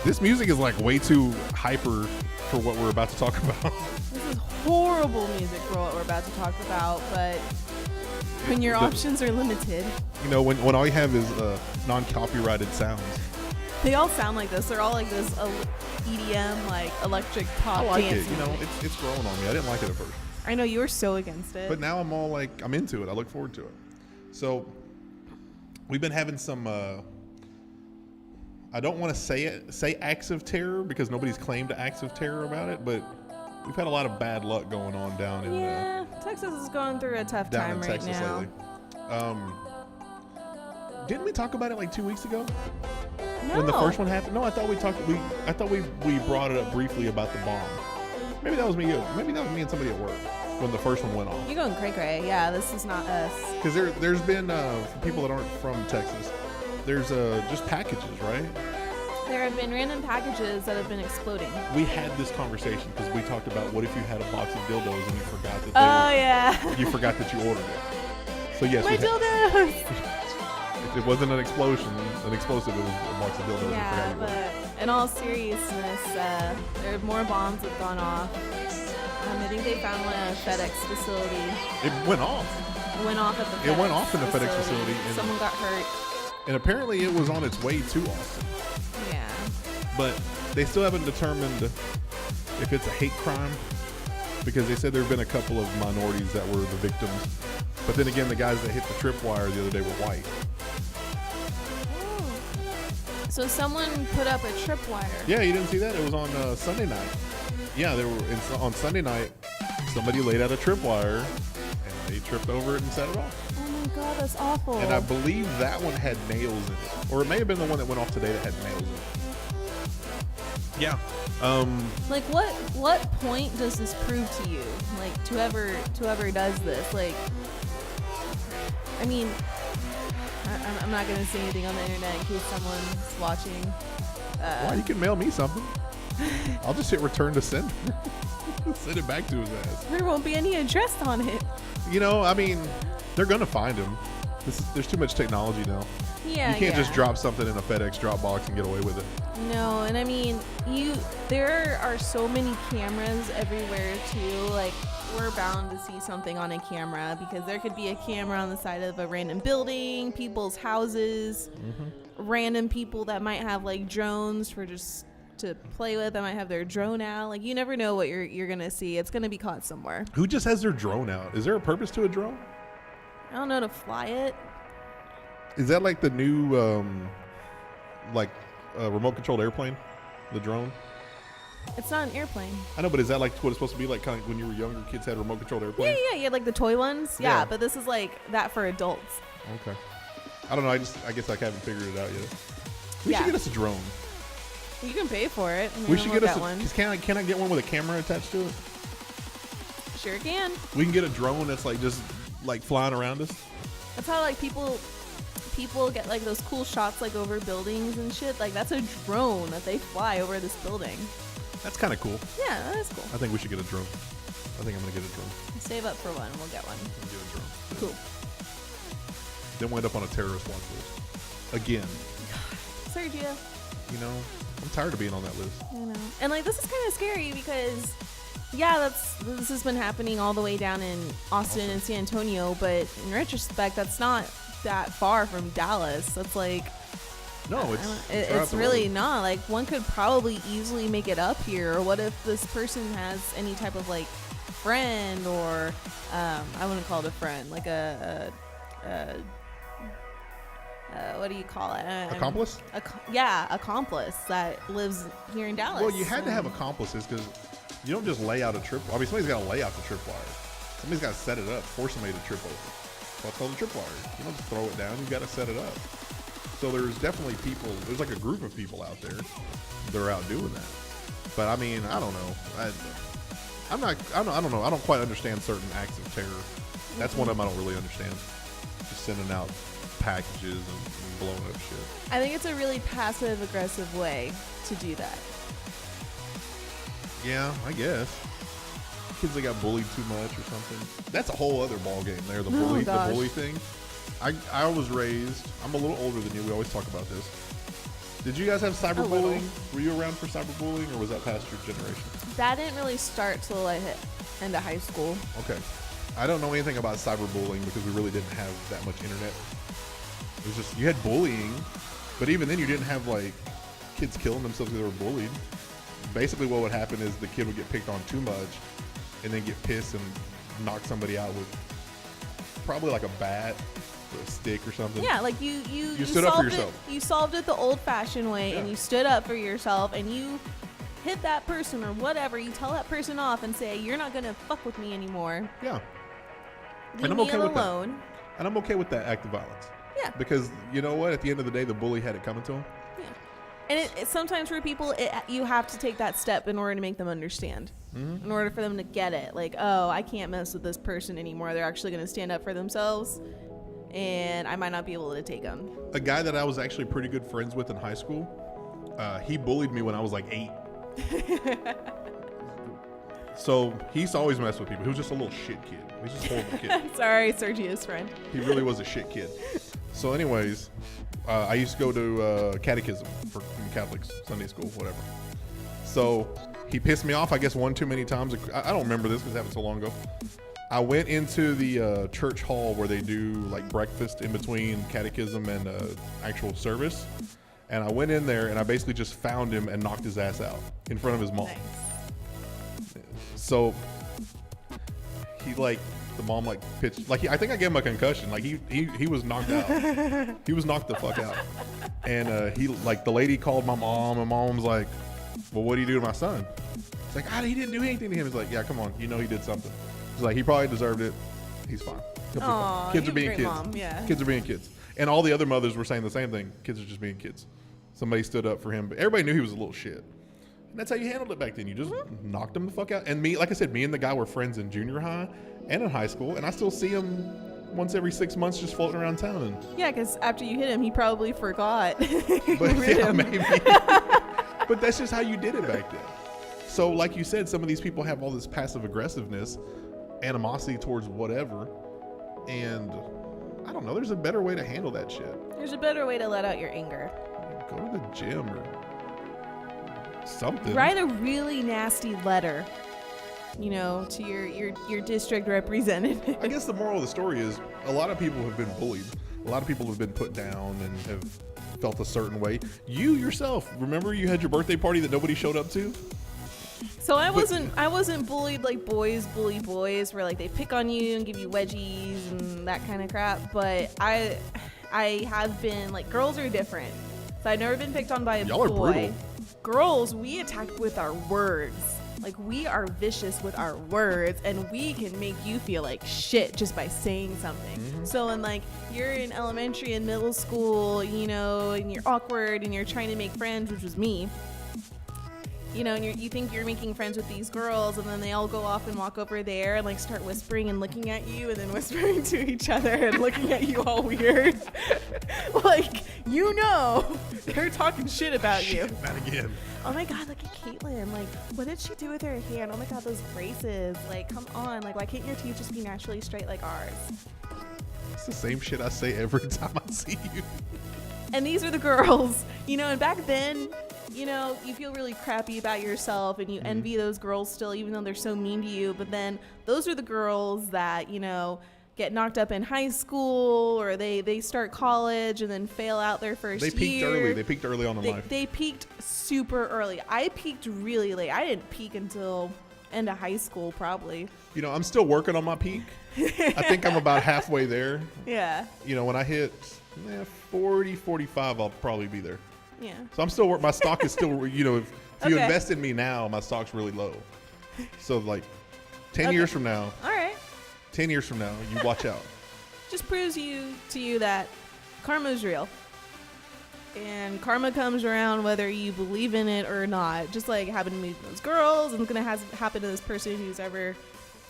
This music is like way too hyper for what we're about to talk about. This is horrible music for what we're about to talk about, but when your options are limited. You know, when all you have is non-copyrighted sounds. They all sound like this. They're all like this EDM, like electric pop I like dance. it. You know, it's growing on me. I didn't like it at first. I know you were so against it. But now I'm all like, I'm into it. I look forward to it. So we've been having some, I don't want to say acts of terror because nobody's claimed acts of terror about it, but we've had a lot of bad luck going on down in Texas is going through a tough down time in right Texas now. lately. Didn't we talk about it like 2 weeks ago? No. When the first one happened? No, I thought we brought it up briefly about the bomb. Maybe that was me. Maybe that was me and somebody at work when the first one went off. You're going cray-cray. Yeah, this is not us. Because there's been, for people that aren't from Texas, there's just packages, right? There have been random packages that have been exploding. We had this conversation because we talked about what if you had a box of dildos and you forgot that you forgot that you ordered it. So yes, my dildos. It wasn't an explosion, an explosive. It was a box of dildos. Yeah, but in all seriousness, there are more bombs that have gone off. I think they found one at a FedEx facility. It went off. It went off at the FedEx It went off in the FedEx facility. And someone got hurt. And apparently it was on its way to Austin. Yeah. But they still haven't determined if it's a hate crime because they said there have been a couple of minorities that were the victims. But then again, the guys that hit the tripwire the other day were white. Oh. So someone put up a tripwire. Yeah, you didn't see that? It was on Sunday night. Yeah, they were on Sunday night. Somebody laid out a tripwire and they tripped over it and set it off. Oh my God, that's awful. And I believe that one had nails in it, or it may have been the one that went off today that had nails in it. Yeah. Like what point does this prove to you? Like to whoever does this, like, I mean, I'm not gonna say anything on the internet in case someone's watching. Well, you can mail me something. I'll just hit return to send. Send it back to his ass. There won't be any address on it. You know, I mean, they're gonna find him. There's too much technology now. Yeah, you can't just drop something in a FedEx drop box and get away with it. No, and I mean, there are so many cameras everywhere too. Like, we're bound to see something on a camera because there could be a camera on the side of a random building, people's houses, random people that might have like drones for just to play with. That might have their drone out. Like, you never know what you're gonna see. It's gonna be caught somewhere. Who just has their drone out? Is there a purpose to a drone? I don't know, to fly it. Is that like the new remote controlled airplane, the drone? It's not an airplane. I know, but is that like what it's supposed to be like? Kind of when you were younger, kids had remote controlled airplanes. Yeah, like the toy ones. Yeah, Yeah. but this is like that for adults. Okay. I don't know. I guess I haven't figured it out yet. We should get us a drone. You can pay for it. We should get us one. Can I get one with a camera attached to it? Sure can. We can get a drone that's like just like flying around us. That's how like people get like those cool shots like over buildings and shit. Like, that's a drone that they fly over this building. That's kind of cool. Yeah, that is cool. I think we should get a drone. I think I'm gonna get a drone. Save up for one. We'll get one. I'm gonna get a drone. Cool. Then wind up on a terrorist watch list again. Sergio. You know, I'm tired of being on that list. I know. And like, this is kind of scary because, yeah, this has been happening all the way down in Austin and San Antonio, but in retrospect, that's not that far from Dallas. That's like, no, it's really not. Like, one could probably easily make it up here. Or what if this person has any type of like friend, or I wouldn't call it a friend, like a what do you call it? Accomplice? Accomplice that lives here in Dallas. Well, you had to have accomplices because you don't just lay out a trip. I mean, somebody's got to lay out the tripwire. Somebody's got to set it up, force somebody to trip over. That's called a tripwire. You don't just throw it down. You got to set it up. So there's definitely people. There's like a group of people out there that are out doing that. But I mean, I don't know. I don't know. I don't quite understand certain acts of terror. That's one of them I don't really understand. Just sending out packages and blowing up shit. I think it's a really passive aggressive way to do that. Yeah, I guess. Kids that got bullied too much or something. That's a whole other ball game there. The bully thing. I was raised. I'm a little older than you. We always talk about this. Did you guys have little. cyberbullying? Were you around for cyberbullying, or was that past your generation? That didn't really start till I hit into high school. Okay. I don't know anything about cyberbullying because we really didn't have that much internet. It was just, you had bullying, but even then you didn't have like kids killing themselves because they were bullied. Basically what would happen is the kid would get picked on too much and then get pissed and knock somebody out with probably like a bat or a stick or something. Yeah, like you stood up for solved yourself. You solved it the old-fashioned way, and Yeah. you stood up for yourself, and you hit that person or whatever. You tell that person off and say, "You're not gonna fuck with me anymore. Yeah. Leave And I'm me okay with that. alone." And I'm okay with that act of violence. Yeah. Because you know what? At the end of the day, the bully had it coming to him. Yeah. And it sometimes for people, you have to take that step in order to make them understand. Mm-hmm. In order for them to get it. Like, oh, I can't mess with this person anymore. They're actually going to stand up for themselves. And I might not be able to take them. A guy that I was actually pretty good friends with in high school, he bullied me when I was like 8. So he used to always mess with people. He was just a little shit kid. He was just a horrible kid. Sorry, Sergio's friend. He really was a shit kid. So anyways, I used to go to catechism for Catholics, Sunday school, whatever. So he pissed me off, I guess, one too many times. I don't remember this because it happened so long ago. I went into the church hall where they do like breakfast in between catechism and actual service. And I went in there and I basically just found him and knocked his ass out in front of his mom. Nice. So he the mom pitched, I think I gave him a concussion. Like he was knocked out. He was knocked the fuck out. And the lady called my mom, and mom was like, well, what do you do to my son? It's like, he didn't do anything to him. He's like, yeah, come on. You know he did something. He's like, he probably deserved it. He's fine. He'll be fine. Kids are being kids. Mom. Yeah. Kids are being kids. And all the other mothers were saying the same thing. Kids are just being kids. Somebody stood up for him, but everybody knew he was a little shit. And that's how you handled it back then. You just knocked him the fuck out. And me, like I said, me and the guy were friends in junior high and in high school, and I still see him once every 6 months just floating around town. And Yeah, because after you hit him, he probably forgot. but yeah, maybe. But that's just how you did it back then. So like you said, some of these people have all this passive aggressiveness, animosity towards whatever, and I don't know, there's a better way to handle that shit. There's a better way to let out your anger. Go to the gym or something. Write a really nasty letter, to your district representative. I guess the moral of the story is a lot of people have been bullied. A lot of people have been put down and have felt a certain way. You yourself, remember you had your birthday party that nobody showed up to? So I wasn't bullied like boys bully boys, where like they pick on you and give you wedgies and that kind of crap. But I have been like, girls are different. So I've never been picked on by a Y'all are boy. brutal. Girls, we attack with our words. Like, we are vicious with our words, and we can make you feel like shit just by saying something. Mm-hmm. So when like you're in elementary and middle school, and you're awkward and you're trying to make friends, which was me. And you think you're making friends with these girls, and then they all go off and walk over there and like start whispering and looking at you, and then whispering to each other and looking at you all weird. Like, they're talking shit about you. Not again. Oh my God, look at Caitlin. Like, what did she do with her hand? Oh my God, those braces. Like, come on. Like, why can't your teeth just be naturally straight like ours? It's the same shit I say every time I see you. And these are the girls, and back then, you feel really crappy about yourself and you envy those girls still, even though they're so mean to you. But then those are the girls that, get knocked up in high school, or they start college and then fail out their first year. They peaked early on in life. They peaked super early. I peaked really late. I didn't peak until end of high school, probably. I'm still working on my peak. I think I'm about halfway there. Yeah. When I hit 40, 45, I'll probably be there. Yeah. So I'm still, my stock is still, if you Okay. invest in me now, my stock's really low. So like 10 years from now, All right. 10 years from now, you watch out. Just proves to you that karma's real. And karma comes around whether you believe in it or not. Just like happened to me with those girls, and it's going to happen to this person who's ever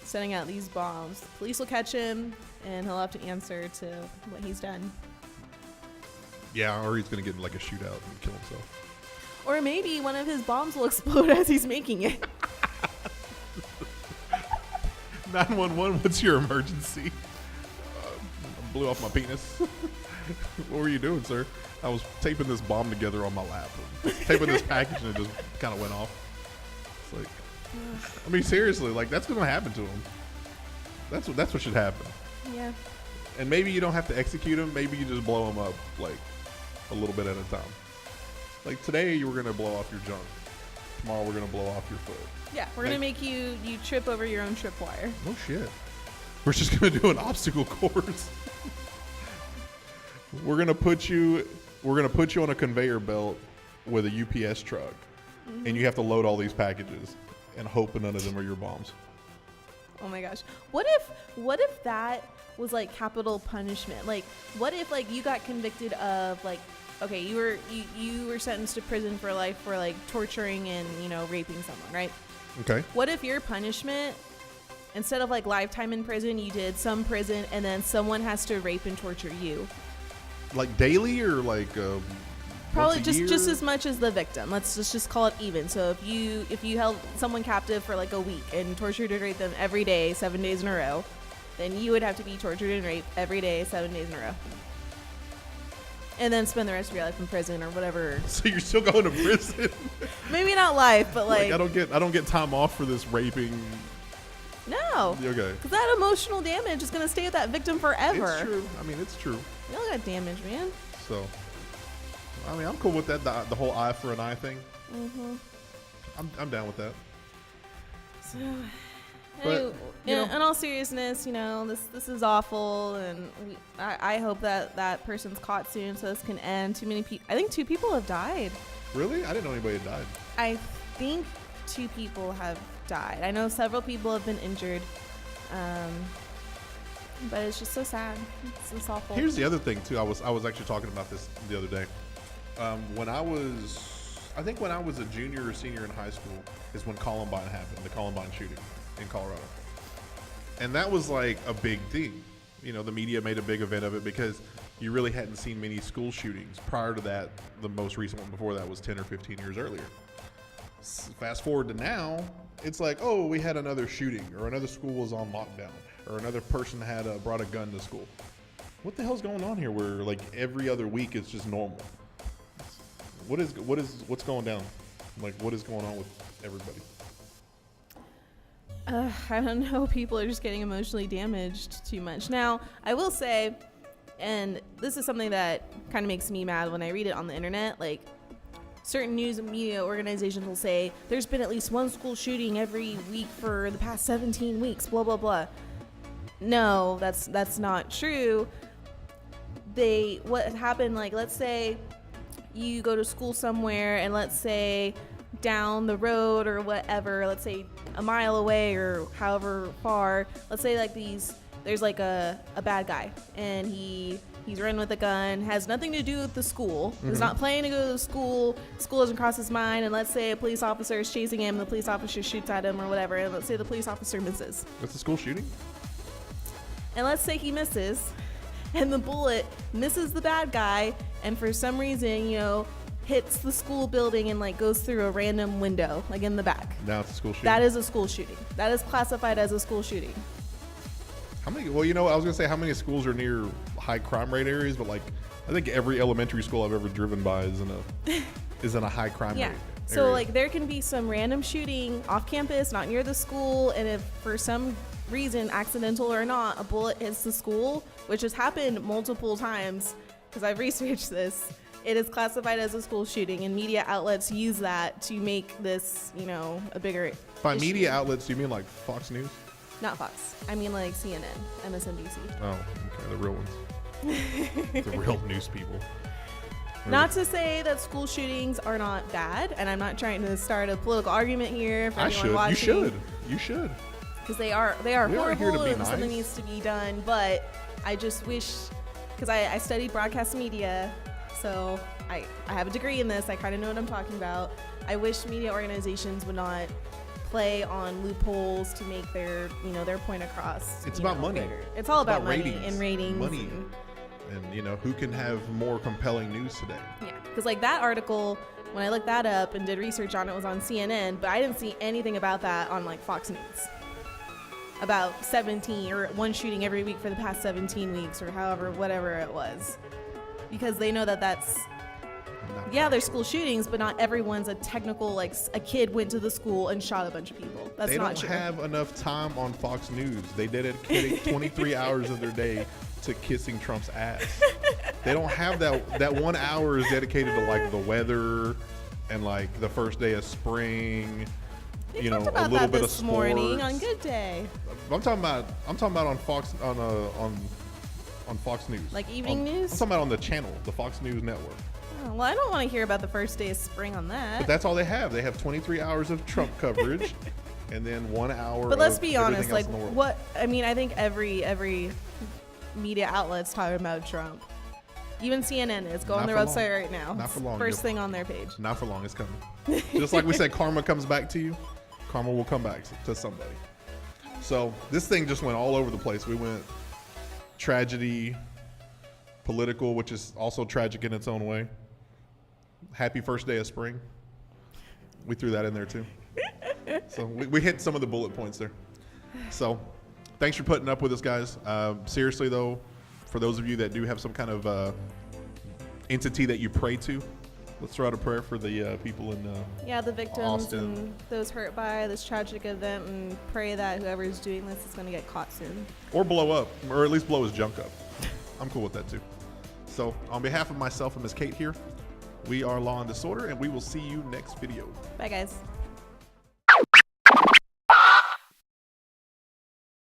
sending out these bombs. The police will catch him, and he'll have to answer to what he's done. Yeah, or he's going to get in like a shootout and kill himself. Or maybe one of his bombs will explode as he's making it. 911, what's your emergency? blew off my penis. What were you doing, sir? I was taping this bomb together on my lap. Taping this package and it just kind of went off. It's like, I mean, seriously, like that's going to happen to him. That's what should happen. Yeah. And maybe you don't have to execute him. Maybe you just blow him up like a little bit at a time. Like today, you were going to blow off your junk. Tomorrow, we're going to blow off your foot. Yeah, we're going to make you trip over your own tripwire. No shit. We're just going to do an obstacle course. We're going to put you on a conveyor belt with a UPS truck. And you have to load all these packages and hope none of them are your bombs. Oh my gosh. What if that was like capital punishment? Like what if like you got convicted of like, okay, you were sentenced to prison for life for like torturing and, you know, raping someone, right? Okay. What if your punishment, instead of like lifetime in prison, you did some prison and then someone has to rape and torture you? Like daily or like probably once a year? just as much as the victim. Let's just call it even. So if you held someone captive for like a week and tortured and raped them every day 7 days in a row, then you would have to be tortured and raped every day 7 days in a row. And then spend the rest of your life in prison or whatever. So you're still going to prison? Maybe not life, but like I don't get time off for this raping. No. Okay. Because that emotional damage is going to stay with that victim forever. It's true. I mean, it's true. You all got damage, man. So, I mean, I'm cool with that. The whole eye for an eye thing. Mm-hmm. I'm down with that. So, But, anyway, in all seriousness, you know, this is awful, and I hope that person's caught soon so this can end. Too many people. I think 2 people have died. Really? I didn't know anybody had died. I think 2 people have died. I know several people have been injured. But it's just so sad. It's just awful. Here's the other thing too. I was actually talking about this the other day. When I was a junior or senior in high school is when Columbine happened, the Columbine shooting in Colorado. And that was like a big thing. You know, the media made a big event of it because you really hadn't seen many school shootings. Prior to that, the most recent one before that was 10 or 15 years earlier. Fast forward to now, it's like, oh, we had another shooting, or another school was on lockdown, or another person had brought a gun to school. What the hell's going on here where like every other week it's just normal? What's going down? Like, what is going on with everybody? I don't know. People are just getting emotionally damaged too much. Now, I will say, and this is something that kind of makes me mad when I read it on the internet, like certain news and media organizations will say there's been at least one school shooting every week for the past 17 weeks, blah, blah, blah. No, that's not true. What happened, like, let's say you go to school somewhere and let's say down the road or whatever, let's say a mile away or however far, let's say like there's like a bad guy and he's running with a gun, has nothing to do with the school. Mm-hmm. He's not planning to go to the school doesn't cross his mind, and let's say a police officer is chasing him, the police officer shoots at him or whatever, and let's say the police officer misses. That's a school shooting? And let's say he misses and the bullet misses the bad guy and for some reason, you know, hits the school building and like goes through a random window, like in the back. Now it's a school shooting? That is a school shooting. That is classified as a school shooting. How many? Well, you know, I was gonna say how many schools are near high crime rate areas, but like I think every elementary school I've ever driven by is in a high crime rate. Yeah. So area. like there can be some random shooting off campus, not near the school, and if for some reason, accidental or not, a bullet hits the school, which has happened multiple times because I've researched this. It is classified as a school shooting, and media outlets use that to make this, you know, a bigger By issue. media outlets, do you mean like Fox News? Not Fox. I mean like CNN, MSNBC. Oh, okay, the real ones. The real news people. Not to say that school shootings are not bad, and I'm not trying to start a political argument here for anyone watching. You should. Because they are horrible and something needs to be done, but I just wish, because I studied broadcast media, so I have a degree in this, I kind of know what I'm talking about. I wish media organizations would not play on loopholes to make their point across. It's about money. Bigger. It's all about money ratings. and ratings. Money. And you know, who can have more compelling news today? Yeah, because like that article, when I looked that up and did research on it, was on CNN, but I didn't see anything about that on like Fox News. about 17 or one shooting every week for the past 17 weeks or however, whatever it was. Because they know that that's, yeah, there's school shootings, but not everyone's a technical, like a kid went to the school and shot a bunch of people. That's not true. They don't have enough time on Fox News. They dedicated 23 hours of their day to kissing Trump's ass. They don't have that 1 hour is dedicated to like the weather and like the first day of spring. They you know, talked about a little that bit this of morning sports. on Good Day. I'm talking about on Fox on Fox News. Like evening news? I'm talking about on the channel, the Fox News network. Oh, well, I don't want to hear about the first day of spring on that. But that's all they have. They have 23 hours of Trump coverage, and then 1 hour. But let's of be honest, everything like else in the world. what I mean, I think every media outlet's talking about Trump. Even CNN is. Go on Not their for website long. right now. Not for long. First thing on their page. Not for long. It's coming. Just like we said, karma comes back to you. Karma will come back to somebody. So this thing just went all over the place. We went tragedy, political, which is also tragic in its own way. Happy first day of spring. We threw that in there too. So we hit some of the bullet points there. So thanks for putting up with us, guys. Seriously though, for those of you that do have some kind of entity that you pray to, let's throw out a prayer for the people in the victims Austin. and those hurt by this tragic event, and pray that whoever's doing this is going to get caught soon. Or blow up, or at least blow his junk up. I'm cool with that too. So on behalf of myself and Miss Kate here, we are Law and Disorder, and we will see you next video. Bye, guys.